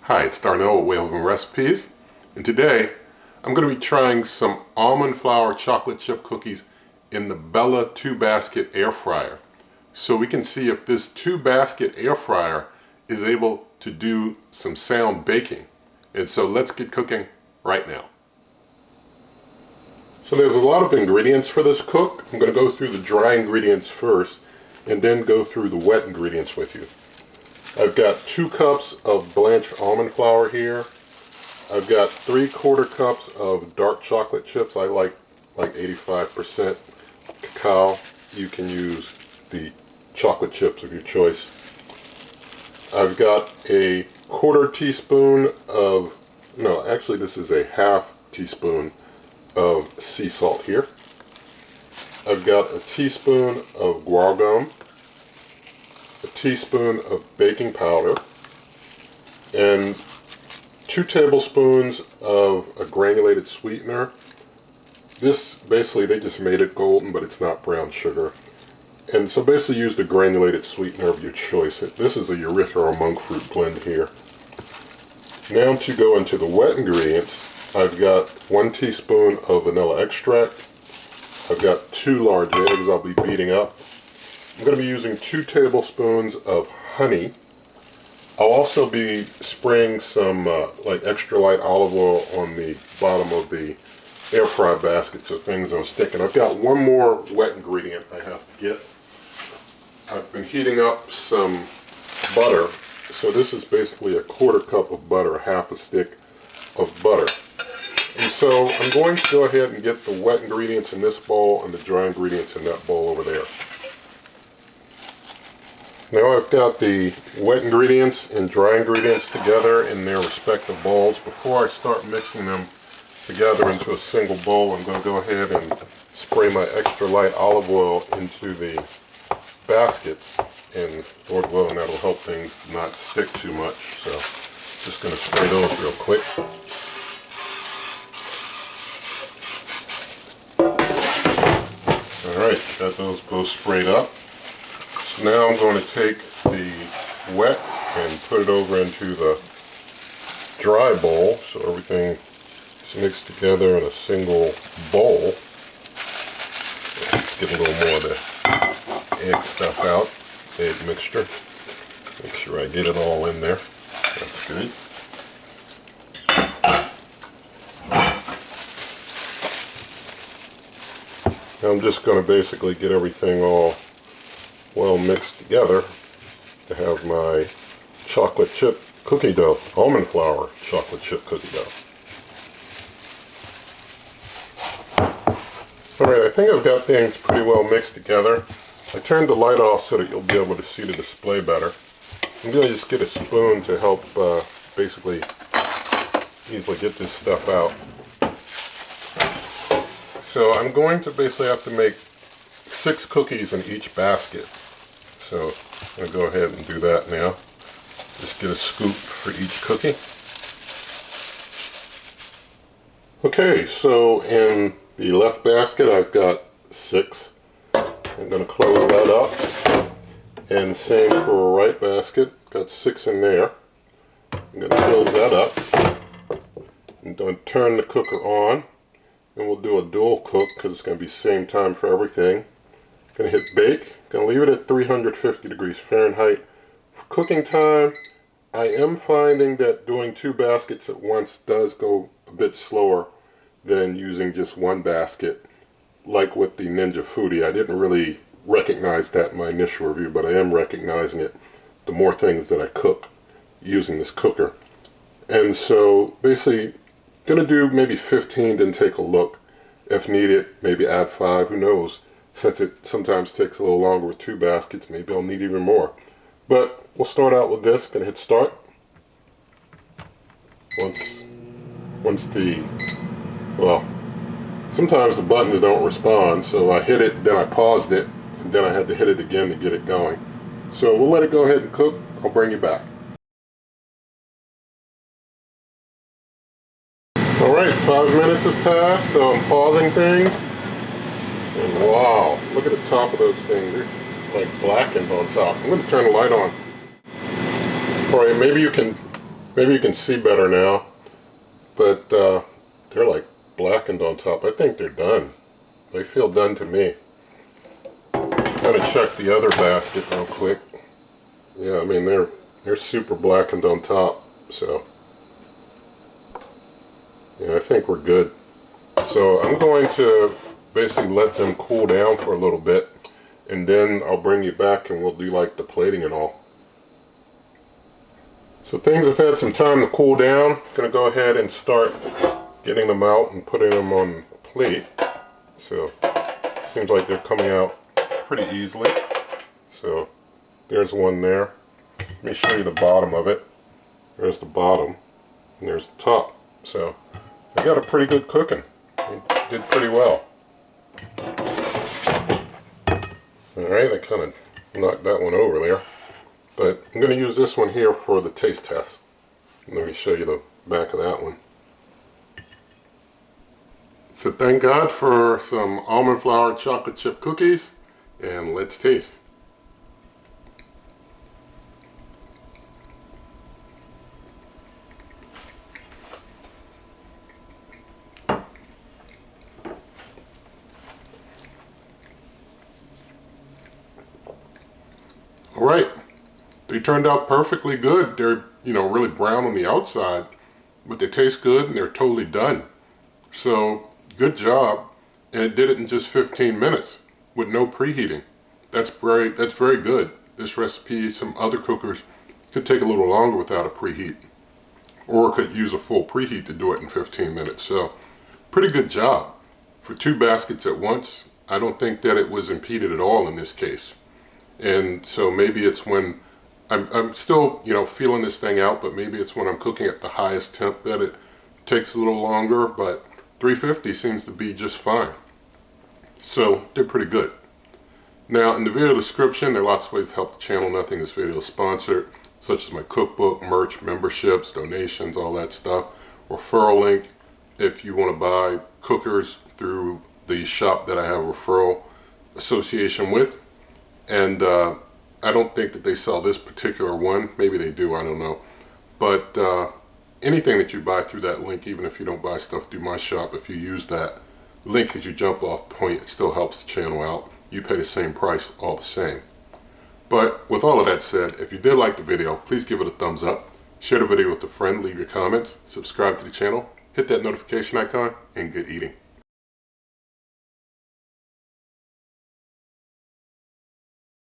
Hi, it's Darnell with Whale Recipes, and today I'm going to be trying some almond flour chocolate chip cookies in the Bella 2-basket air fryer, so we can see if this 2-basket air fryer is able to do some sound baking. And so let's get cooking right now. So there's a lot of ingredients for this cook. I'm going to go through the dry ingredients first and then go through the wet ingredients with you. I've got 2 cups of blanched almond flour here. I've got 3/4 cups of dark chocolate chips. I like 85% cacao. You can use the chocolate chips of your choice. I've got a 1/4 teaspoon of, no, actually this is a 1/2 teaspoon of sea salt here. I've got a teaspoon of guar gum, a teaspoon of baking powder, and 2 tablespoons of a granulated sweetener. This basically, they just made it golden, but it's not brown sugar. And so basically use the granulated sweetener of your choice. This is a urethra or monk fruit blend here. Now to go into the wet ingredients, I've got 1 teaspoon of vanilla extract. I've got 2 large eggs I'll be beating up. I'm going to be using 2 tablespoons of honey. I'll also be spraying some like extra light olive oil on the bottom of the air fry basket so things don't stick. And I've got one more wet ingredient I have to get. I've been heating up some butter. So this is basically a 1/4 cup of butter, 1/2 stick of butter. And so I'm going to go ahead and get the wet ingredients in this bowl and the dry ingredients in that bowl over there. Now I've got the wet ingredients and dry ingredients together in their respective bowls. Before I start mixing them together into a single bowl, I'm going to go ahead and spray my extra light olive oil into the baskets, and Lord willing that'll help things not stick too much. So just going to spray those real quick. Alright, got those both sprayed up. So now I'm going to take the wet and put it over into the dry bowl so everything is mixed together in a single bowl. Let's get a little more of the egg stuff out, egg mixture. Make sure I get it all in there. That's good. Now I'm just going to basically get everything all well mixed together to have my chocolate chip cookie dough, almond flour chocolate chip cookie dough. Alright, I think I've got things pretty well mixed together. I turned the light off so that you'll be able to see the display better. I'm going to just get a spoon to help basically easily get this stuff out. So I'm going to basically have to make 6 cookies in each basket. So I'm going to go ahead and do that now. Just get a scoop for each cookie. Okay, so in the left basket I've got 6. I'm going to close that up. And same for a right basket. Got 6 in there. I'm going to close that up. I'm going to turn the cooker on. And we'll do a dual cook because it's going to be same time for everything. Going to hit bake. Going to leave it at 350 degrees Fahrenheit. For cooking time, I am finding that doing 2 baskets at once does go a bit slower than using just 1 basket, like with the Ninja Foodie. I didn't really recognize that in my initial review, but I am recognizing it the more things that I cook using this cooker. And so basically, going to do maybe 15, then take a look. If needed, maybe add 5, who knows. Since it sometimes takes a little longer with 2 baskets, maybe I'll need even more. But we'll start out with this. Going to hit start. Once the, well, sometimes the buttons don't respond, so I hit it, then I paused it, and then I had to hit it again to get it going. So we'll let it go ahead and cook. I'll bring you back. Alright, 5 minutes have passed, so I'm pausing things. And wow, look at the top of those things. They're like blackened on top. I'm going to turn the light on. Alright, maybe you can Maybe you can see better now, but they're like blackened on top. I think they're done. They feel done to me. I'm gonna check the other basket real quick. Yeah, I mean they're super blackened on top, so yeah, I think we're good. So I'm going to basically let them cool down for a little bit, and then I'll bring you back and we'll do like the plating and all. So things have had some time to cool down. I'm going to go ahead and start getting them out and putting them on a plate. So seems like they're coming out pretty easily. So there's one there. Let me show you the bottom of it. There's the bottom and there's the top. So they got a pretty good cooking. They did pretty well. Alright, I kind of knocked that one over there. But I'm going to use this one here for the taste test. Let me show you the back of that one. So thank God for some almond flour chocolate chip cookies, and let's taste. Alright, they turned out perfectly good. They're, really brown on the outside, but they taste good and they're totally done. So, good job. And it did it in just 15 minutes with no preheating. That's very good. This recipe, some other cookers could take a little longer without a preheat, or could use a full preheat to do it in 15 minutes. So, pretty good job. For 2 baskets at once, I don't think that it was impeded at all in this case. And so maybe it's when I'm still, feeling this thing out, but maybe it's when I'm cooking at the highest temp that it takes a little longer, but 350 seems to be just fine. So they're pretty good. Now in the video description, there are lots of ways to help the channel. Nothing in this video is sponsored, such as my cookbook, merch, memberships, donations, all that stuff. Referral link if you want to buy cookers through the shop that I have a referral association with. And I don't think that they sell this particular one. Maybe they do, I don't know. But anything that you buy through that link, even if you don't buy stuff through my shop, if you use that link as you jump off point, it still helps the channel out. You pay the same price all the same. But with all of that said, if you did like the video, please give it a thumbs up. Share the video with a friend, leave your comments, subscribe to the channel, hit that notification icon, and good eating.